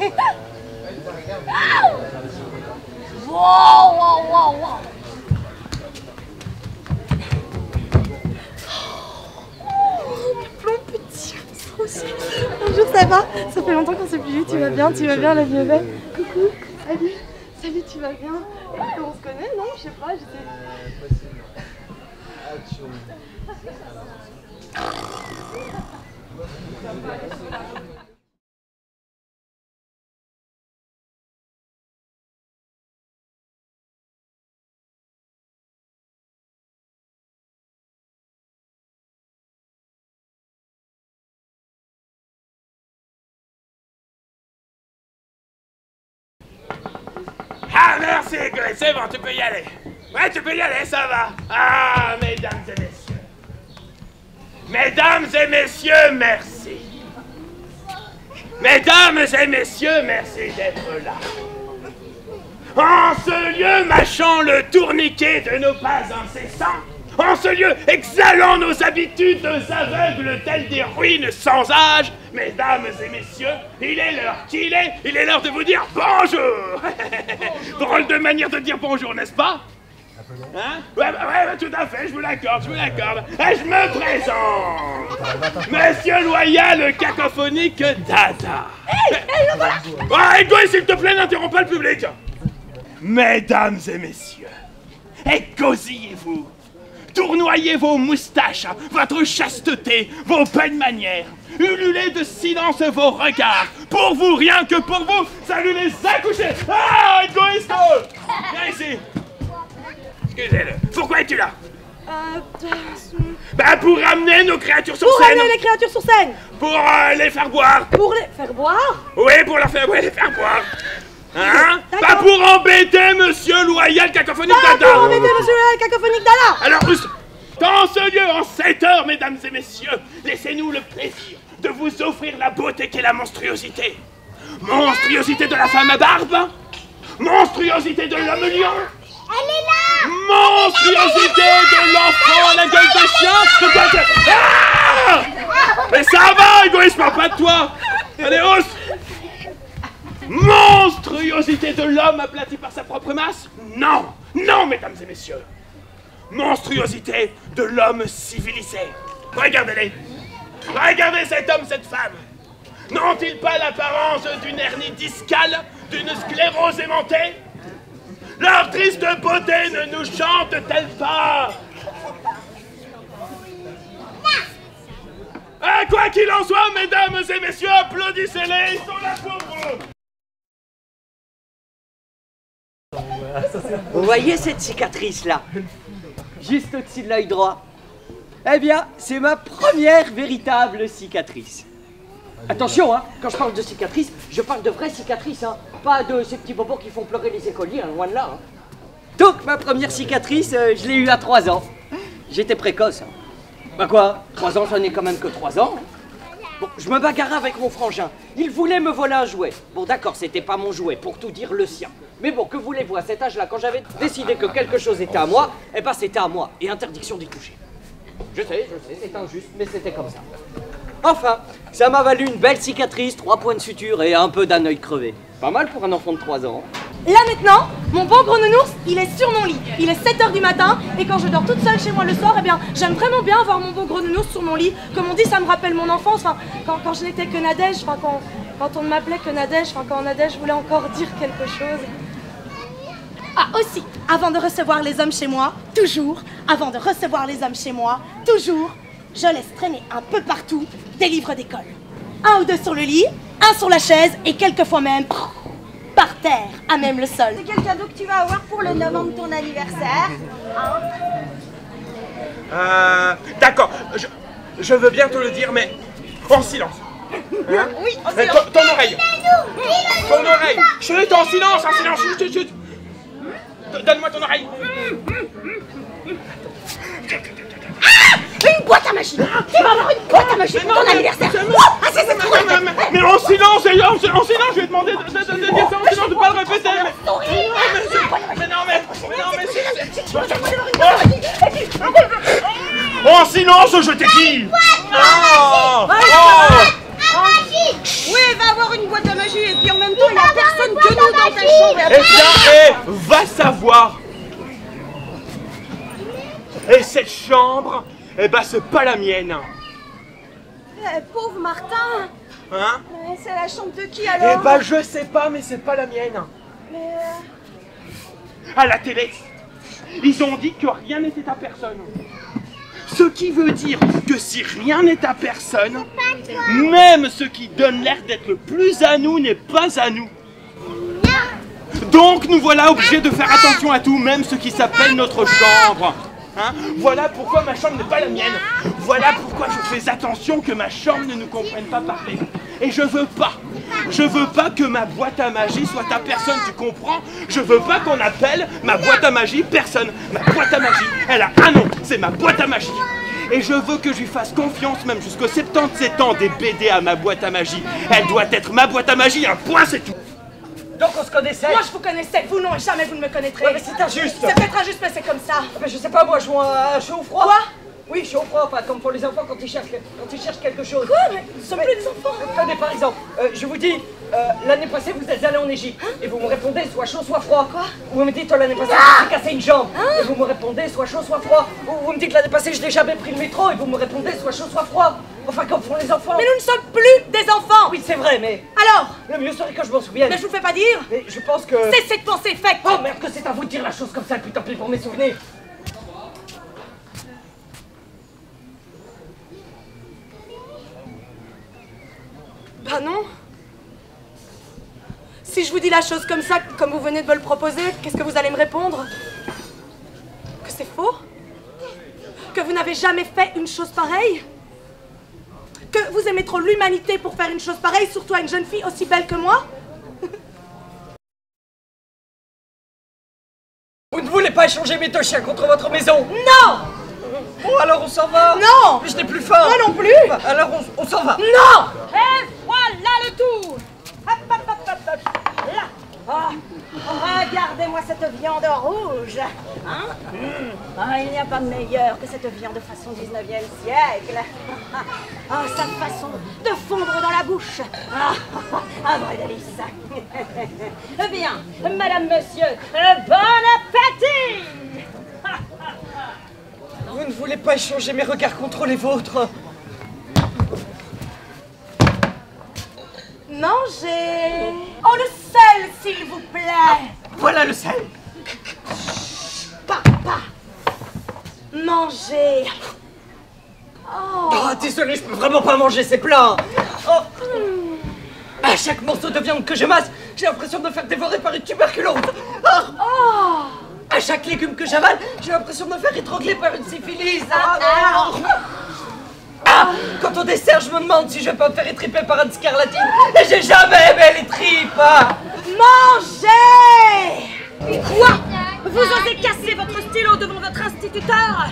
Wow, wow, wow, wow. Mon petit aussi. Bonjour, ça va? Ça fait longtemps qu'on s'est plus vu. Tu vas bien, la vie est belle. Coucou, salut, salut, tu vas bien? On se connaît, non? Je sais pas, j'étais... Ah merci, c'est bon, tu peux y aller. Ouais, tu peux y aller, ça va. Ah, mesdames et messieurs. Mesdames et messieurs, merci. Mesdames et messieurs, merci d'être là. En ce lieu mâchant le tourniquet de nos pas incessants, en ce lieu exhalant nos habitudes aveugles telles des ruines sans âge, mesdames et messieurs, il est l'heure qu'il est, il est l'heure de vous dire bonjour. Drôle de manière de dire bonjour, n'est-ce pas? Hein? Ouais, tout à fait, je vous l'accorde, Et je me présente, Monsieur Loyal Cacophonique Dada. Ouais, égoïste, s'il te plaît, n'interromps pas le public. Mesdames et messieurs, égosillez-vous. Tournoyez vos moustaches, votre chasteté, vos bonnes manières. Ululez de silence vos regards. Pour vous, rien que pour vous, salut les accouchés. Ah, égoïste! Viens ici. Excusez-le. Pourquoi es-tu là? Bah pour ramener nos créatures sur scène. Pour ramener les créatures sur scène. Pour les faire boire. Pour les faire boire? Oui, pour les faire boire. Hein? Pas pour embêter Monsieur Loyal Cacophonique Dada. Pas pour embêter Monsieur Loyal Cacophonique Dada. Alors, dans ce lieu, en cette heure, mesdames et messieurs, laissez-nous le plaisir de vous offrir la beauté qu'est la monstruosité. Monstruosité de la femme à barbe. Monstruosité de l'homme lion. Elle est là. Monstruosité de l'enfant à la gueule de chien. Ah! Mais ça va, égoïste, parle pas de toi. Allez, hausse. Monstruosité de l'homme aplati par sa propre masse? Non, non, mesdames et messieurs. Monstruosité de l'homme civilisé. Regardez-les. Regardez cet homme, cette femme. N'ont-ils pas l'apparence d'une hernie discale, d'une sclérose aimantée? Leur triste beauté ne nous chante-t-elle pas? Quoi qu'il en soit, mesdames et messieurs, applaudissez-les, ils sont là pour vous. Vous voyez cette cicatrice-là? Juste au-dessus de l'œil droit. Eh bien, c'est ma première véritable cicatrice. Attention, hein, quand je parle de cicatrice, je parle de vraies cicatrices, hein. Pas de ces petits bobos qui font pleurer les écoliers, hein, loin de là. Hein. Donc, ma première cicatrice, je l'ai eue à 3 ans. J'étais précoce. Hein. Bah quoi, 3 ans, ça n'est quand même que 3 ans. Hein. Bon, je me bagarrais avec mon frangin. Il voulait me voler un jouet. Bon, d'accord, c'était pas mon jouet, pour tout dire, le sien. Mais bon, que voulez-vous, à cet âge-là, quand j'avais décidé que quelque chose était à moi, eh ben c'était à moi, et interdiction d'y toucher. Je sais, c'est injuste, mais c'était comme ça. Enfin, ça m'a valu une belle cicatrice, 3 points de suture et un peu d'un œil crevé. Pas mal pour un enfant de 3 ans. Là maintenant, mon bon gros nounours, il est sur mon lit. Il est 7h du matin et quand je dors toute seule chez moi le soir, eh bien, j'aime vraiment bien avoir mon bon gros nounours sur mon lit. Comme on dit, ça me rappelle mon enfance. Enfin, quand je n'étais que Nadège, enfin, quand on ne m'appelait que Nadège, enfin, quand Nadège voulait encore dire quelque chose. Ah, aussi, avant de recevoir les hommes chez moi, toujours, je laisse traîner un peu partout des livres d'école. 1 ou 2 sur le lit, 1 sur la chaise et quelquefois même par terre, à même le sol. C'est quel cadeau que tu vas avoir pour le 9 ans de ton anniversaire? D'accord, je veux bien te le dire, mais en silence. Hein? Oui, en silence. Ton oreille. Ton oreille. Chut, en silence, chut. Donne-moi ton oreille. Une boîte à machine. Tu vas avoir une boîte à machine pour ton anniversaire. Ah, c'est trop. Mais en silence, je vais demander de dire ça en silence, de pas le répéter. En silence, je t'ai dit. Oui, va avoir une boîte à magie et puis en même chambre. Eh bien, va savoir. Et cette chambre, eh ben c'est pas la mienne. Pauvre Martin. Hein? C'est la chambre de qui Eh alors? ben je sais pas, mais c'est pas la mienne. Mais À la télé, ils ont dit que rien n'était à personne. Ce qui veut dire que si rien n'est à personne, même ce qui donne l'air d'être le plus à nous n'est pas à nous. Donc nous voilà obligés de faire attention à tout, même ce qui s'appelle notre chambre. Hein? Voilà pourquoi ma chambre n'est pas la mienne. Voilà pourquoi je fais attention que ma chambre ne nous comprenne pas parler. Et je veux pas que ma boîte à magie soit à personne, tu comprends? Je veux pas qu'on appelle ma boîte à magie personne. Ma boîte à magie, elle a un nom, c'est ma boîte à magie. Et je veux que je lui fasse confiance même jusqu'aux 77 ans des BD à ma boîte à magie. Elle doit être ma boîte à magie, un point c'est tout. Donc on se connaissait. Moi je vous connaissais, vous non, et jamais vous ne me connaîtrez. Ouais, mais c'est injuste. C'est peut-être injuste, mais c'est comme ça. Mais je sais pas, moi, je vois un chaud ou froid. Quoi? Oui, chaud ou froid, enfin, comme pour les enfants quand ils cherchent quelque chose. Quoi? Mais nous sommes plus des enfants. Tenez, par exemple, je vous dis, l'année passée, vous êtes allé en Égypte. Et vous me répondez soit chaud, soit froid. Quoi? Vous me dites, l'année passée, je me suis cassé une jambe. Et vous me répondez soit chaud, soit froid. Ou vous me dites, l'année passée, je n'ai jamais pris le métro. Et vous me répondez soit chaud, soit froid. Enfin, comme font les enfants. Mais nous ne sommes plus des enfants. Oui, c'est vrai, mais Alors? le mieux serait que je m'en souvienne. Mais je vous le fais pas dire. Mais je pense que... Cessez de penser, faites. Oh merde, que c'est à vous de dire la chose comme ça, et puis tant pis pour mes souvenirs. Bah non. Si je vous dis la chose comme ça, comme vous venez de me le proposer, qu'est-ce que vous allez me répondre? Que c'est faux? Que vous n'avez jamais fait une chose pareille? Que vous aimez trop l'humanité pour faire une chose pareille, surtout à une jeune fille aussi belle que moi? Vous ne voulez pas échanger mes deux chiens contre votre maison? Non! Bon, alors on s'en va. Non! Mais je n'ai plus faim. Moi non plus! Bah, alors on s'en va. Non! Et voilà le tout. Hop, hop, hop, hop, hop. Là. Oh, regardez-moi cette viande rouge. Hein? Il n'y a pas de meilleur que cette viande façon 19e siècle. Sa façon de fondre dans la bouche. Un vrai délice. Eh bien, madame, monsieur, bon appétit. Vous ne voulez pas échanger mes regards contre les vôtres? Mangez! Oh, le sel, s'il vous plaît! Voilà le sel. Papa! Mangez! Oh! Oh, désolé, je peux vraiment pas manger ces plats. Oh. À chaque morceau de viande que je masse, j'ai l'impression de me faire dévorer par une tuberculose. Oh! À chaque légume que j'avale, j'ai l'impression de me faire étrangler par une syphilis. Quant au dessert, je me demande si je vais pas me faire étriper par une scarlatine. Et j'ai jamais aimé les tripes. Mangez! Quoi? Vous osez casser votre stylo devant votre instituteur?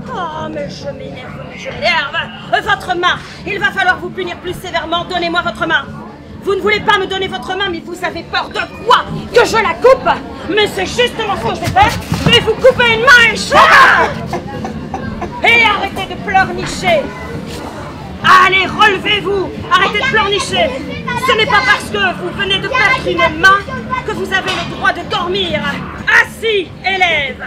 Oh, mais je m'énerve. Votre main. Il va falloir vous punir plus sévèrement. Donnez-moi votre main. Vous ne voulez pas me donner votre main, mais vous avez peur de quoi? Que je la coupe? Mais c'est justement ce que je vais faire. Je vais vous couper une main et et arrêtez de pleurnicher. Allez, relevez-vous. Arrêtez de pleurnicher. Ce n'est pas parce que vous venez de perdre une main que vous avez le droit de dormir. Assis, élève.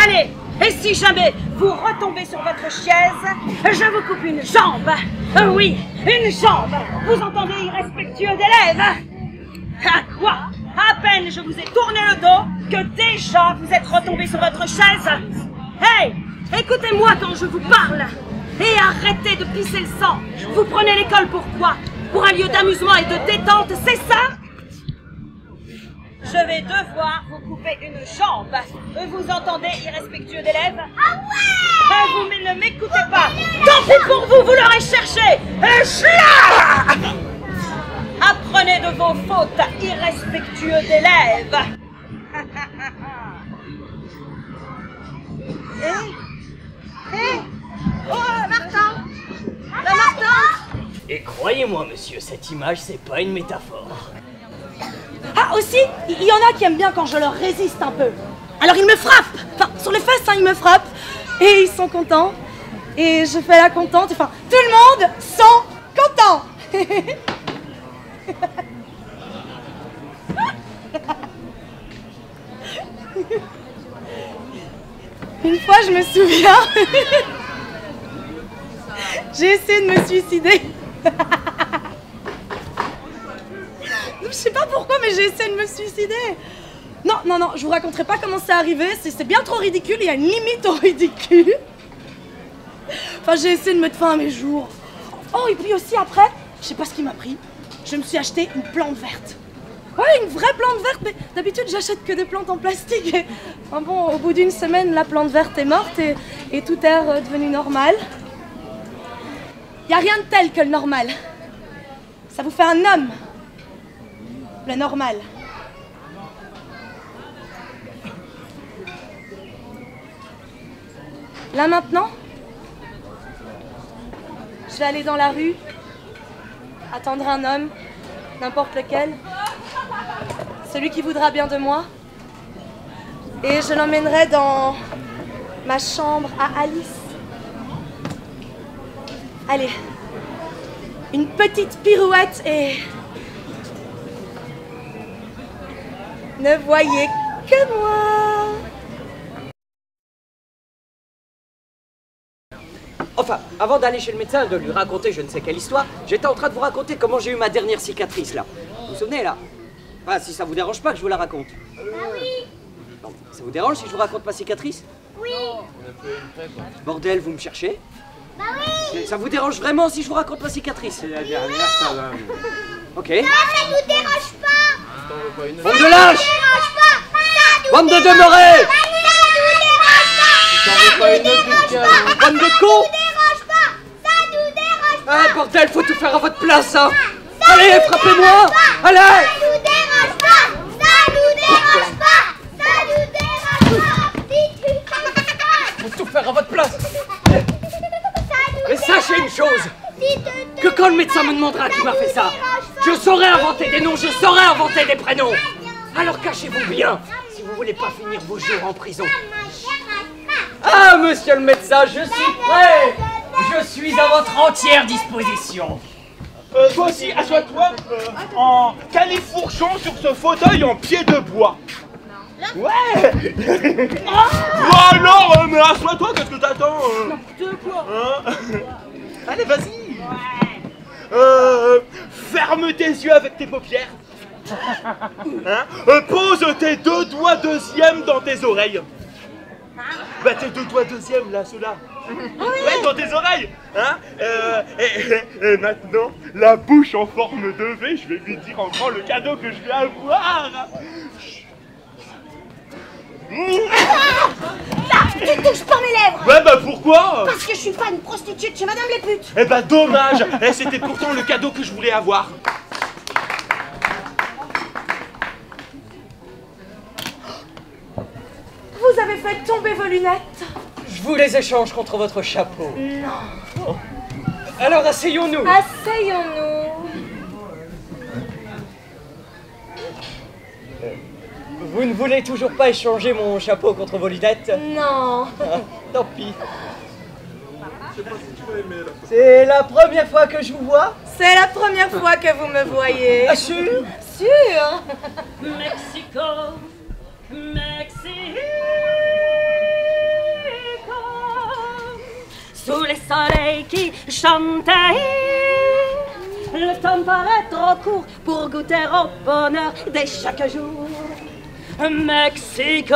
Allez, et si jamais vous retombez sur votre chaise, je vous coupe une jambe. Oui, une jambe. Vous entendez, irrespectueux d'élève? À quoi? À peine je vous ai tourné le dos que déjà vous êtes retombé sur votre chaise. Hey, écoutez-moi quand je vous parle. Et arrêtez de pisser le sang. Vous prenez l'école pour quoi? Pour un lieu d'amusement et de détente, c'est ça? Je vais devoir vous couper une jambe. Vous entendez, irrespectueux d'élèves? Ah ouais! Vous ne m'écoutez pas. Tant pis pour vous, vous l'aurez cherché. Apprenez de vos fautes, irrespectueux d'élèves. Oh, Martin! Martin! Et croyez-moi, monsieur, cette image, c'est pas une métaphore. Ah, aussi, il y en a qui aiment bien quand je leur résiste un peu. Alors ils me frappent. Enfin, sur les fesses, ils me frappent. Et ils sont contents. Et je fais la contente. Enfin, tout le monde sont contents. Une fois, je me souviens, j'ai essayé de me suicider. Je sais pas pourquoi, mais j'ai essayé de me suicider. Non, non, non, je vous raconterai pas comment c'est arrivé, c'est bien trop ridicule, il y a une limite au ridicule. Enfin, j'ai essayé de mettre fin à mes jours. Oh, et puis aussi après, je sais pas ce qui m'a pris, je me suis acheté une plante verte. Ouais, une vraie plante verte, mais d'habitude j'achète que des plantes en plastique. Et, enfin bon, au bout d'une semaine, la plante verte est morte et tout est redevenu normal. Il n'y a rien de tel que le normal. Ça vous fait un homme. Le normal. Là maintenant, je vais aller dans la rue, attendre un homme, n'importe lequel, celui qui voudra bien de moi, et je l'emmènerai dans ma chambre à Alice. Allez, une petite pirouette et... ne voyez que moi. Enfin, avant d'aller chez le médecin, de lui raconter je ne sais quelle histoire, j'étais en train de vous raconter comment j'ai eu ma dernière cicatrice, là. Vous vous souvenez, là? Ah, si ça vous dérange pas que je vous la raconte. Ah oui. Non, ça vous dérange si je vous raconte ma cicatrice? Oui. Bordel, vous me cherchez? Bah oui. Ça vous dérange vraiment si je vous raconte ma cicatrice? C'est la dernière, ça va. Ok. Non, ça nous dérange pas. Bande de lâches! Ça nous dérange pas. Bande de demeurés! Ça nous dérange pas. Bande de cons! Ça nous dérange pas. Ah, bordel, faut tout faire à votre place, hein! Allez, frappez-moi! Allez! Ça nous dérange pas. Ça nous dérange pas. Ça nous dérange pas. Si tu déranges pas. Faut tout faire à votre place! Ça nous Mais sachez une chose! Si tu Que quand le médecin me demandera qui m'a fait ça, je saurai inventer des noms, je saurai inventer des prénoms! Alors cachez-vous bien, si vous voulez pas finir vos jours en prison. Ah, monsieur le médecin, je suis prêt! Je suis à votre entière disposition. Toi aussi, assois-toi en califourchon sur ce fauteuil en pied de bois. Ouais. Oh non, mais assois-toi, qu'est-ce que t'attends? De quoi? Allez, vas-y. Ferme tes yeux avec tes paupières. Hein? Pose tes deux doigts deuxièmes dans tes oreilles. Bah tes deux doigts deuxièmes là, ceux-là. Ouais, dans tes oreilles. Hein? Et maintenant, la bouche en forme de V, je vais lui dire en grand le cadeau que je vais avoir. Là, tu touches pas mes lèvres. Ouais, bah pourquoi? Parce que je suis pas une prostituée de chez Madame les putes. Eh bah dommage. C'était pourtant le cadeau que je voulais avoir. Vous avez fait tomber vos lunettes. Je vous les échange contre votre chapeau. Non. Alors asseyons-nous. Asseyons-nous. Vous ne voulez toujours pas échanger mon chapeau contre vos lunettes? Non. Ah, tant pis. C'est la première fois que je vous vois? C'est la première fois que vous me voyez. Ah, sûr? Sûr. Mexico, Mexico. Sous les soleils qui chantaient, le temps paraît trop court pour goûter au bonheur de chaque jour. Mexico.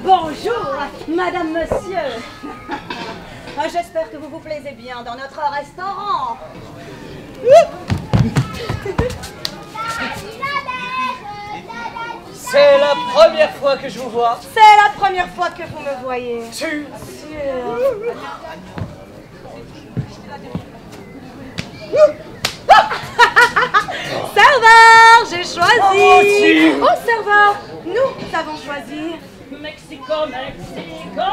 Bonjour, madame, monsieur. J'espère que vous vous plaisez bien dans notre restaurant. C'est la première fois que je vous vois. C'est la première fois que vous me voyez. Sûr? Sûr. Serveur, j'ai choisi. Oh, serveur, nous avons choisi. Mexico, Mexico.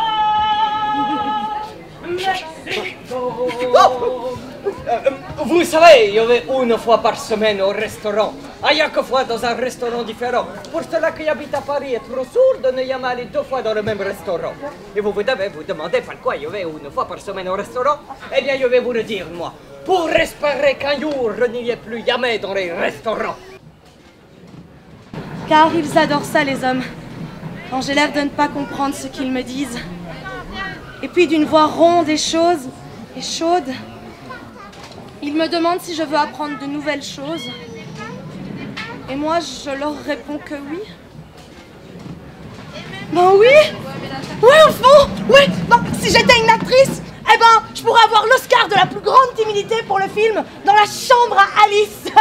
Mexico. Vous savez, il y avait une fois par semaine au restaurant. À chaque fois dans un restaurant différent. Pour cela qui habite à Paris est trop sourd de ne jamais aller deux fois dans le même restaurant. Et vous devez vous demander pourquoi il y avait une fois par semaine au restaurant. Eh bien, je vais vous le dire, moi. Pour espérer qu'un jour, il n'y ait plus jamais dans les restaurants. Car ils adorent ça, les hommes. Quand j'ai l'air de ne pas comprendre ce qu'ils me disent. Et puis d'une voix ronde et chaude, ils me demandent si je veux apprendre de nouvelles choses. Et moi, je leur réponds que oui. Ben oui! Oui, au fond! Oui! Ben, si j'étais une actrice, eh ben, je pourrais avoir l'Oscar de la plus grande timidité pour le film Dans la chambre à Alice!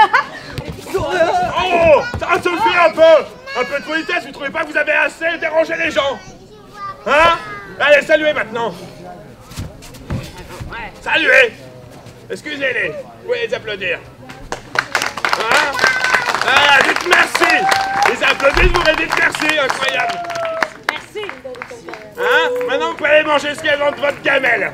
Oh! Ça suffit un peu! Un peu de politesse, vous trouvez pas que vous avez assez dérangé les gens? Hein? Allez, saluez maintenant! Saluez! Excusez-les, vous pouvez les applaudir. Hein? Voilà, dites merci! Ils applaudissent, vous dites merci, incroyable! Merci. Hein? Maintenant, vous pouvez aller manger ce qu'il y a dans votre gamelle.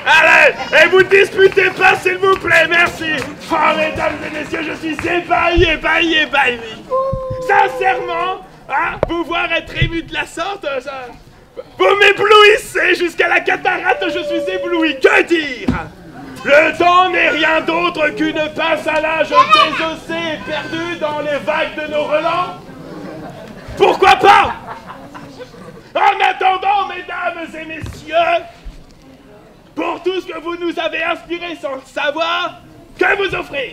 Allez! Et vous ne disputez pas, s'il vous plaît, merci! Oh, mesdames et messieurs, je suis ébahi! Sincèrement, hein, vous voir être ému de la sorte, ça... Vous m'éblouissez jusqu'à la cataracte, je suis ébloui. Que dire? Le temps n'est rien d'autre qu'une pince à linge désossée et perdue dans les vagues de nos relents. Pourquoi pas? En attendant, mesdames et messieurs, pour tout ce que vous nous avez inspiré sans le savoir, que vous offrir?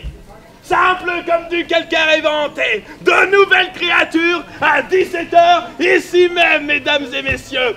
Simple comme du calcaire éventé, de nouvelles créatures à 17h, ici même, mesdames et messieurs.